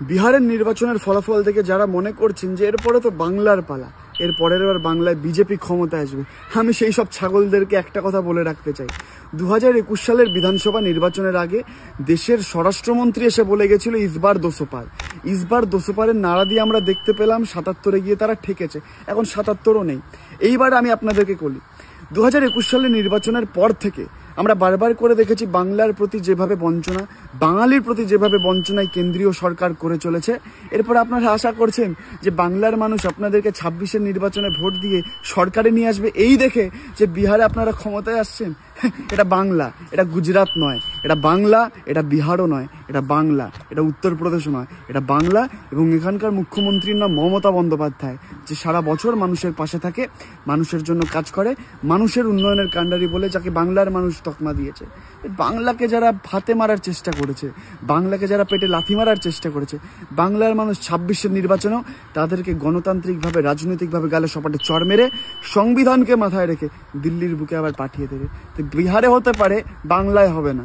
বিহারের নির্বাচনের ফলাফল দেখে যারা মনে করছেন যে এরপরে তো বাংলার পালা, এর পরের বার বাংলায় বিজেপি ক্ষমতায় আসবে, আমি সেই সব ছাগলদেরকে একটা কথা বলে রাখতে চাই। 2021 সালের বিধানসভা নির্বাচনের আগে দেশের স্বরাষ্ট্রমন্ত্রী এসে বলে গেছিল ইসবার 200 পার। ইসবার 200 পারের নাড়া দিয়ে আমরা দেখতে পেলাম 77-এ গিয়ে তারা ঠেকেছে, এখন 77ও নেই। এইবার আমি আপনাদেরকে বলি, 2021 সালের নির্বাচনের পর থেকে আমরা বারবার করে দেখেছি বাংলার প্রতি যেভাবে বঞ্চনা, বাঙালির প্রতি যেভাবে বঞ্চনায় কেন্দ্রীয় সরকার করে চলেছে। এরপর আপনারা আশা করছেন যে বাংলার মানুষ আপনাদেরকে 26-এর নির্বাচনে ভোট দিয়ে সরকারে নিয়ে আসবে এই দেখে যে বিহারে আপনারা ক্ষমতায় আসছেন। এটা বাংলা, এটা গুজরাট নয়, এটা বাংলা, এটা বিহারও নয়, এটা বাংলা, এটা উত্তরপ্রদেশও নয়, এটা বাংলা। এবং এখানকার মুখ্যমন্ত্রীর নাম মমতা বন্দ্যোপাধ্যায়, যে সারা বছর মানুষের পাশে থাকে, মানুষের জন্য কাজ করে, মানুষের উন্নয়নের কাণ্ডারি বলে যাকে বাংলার মানুষ তকমা দিয়েছে। বাংলাকে যারা হাতে মারার চেষ্টা করেছে, বাংলাকে যারা পেটে লাথি মারার চেষ্টা করেছে, বাংলার মানুষ 26-এর নির্বাচনেও তাদেরকে গণতান্ত্রিকভাবে রাজনৈতিকভাবে গালে সপাটে চড় মেরে সংবিধানকে মাথায় রেখে দিল্লির বুকে আবার পাঠিয়ে দেবে। তো বিহারে হতে পারে, বাংলায় হবে না।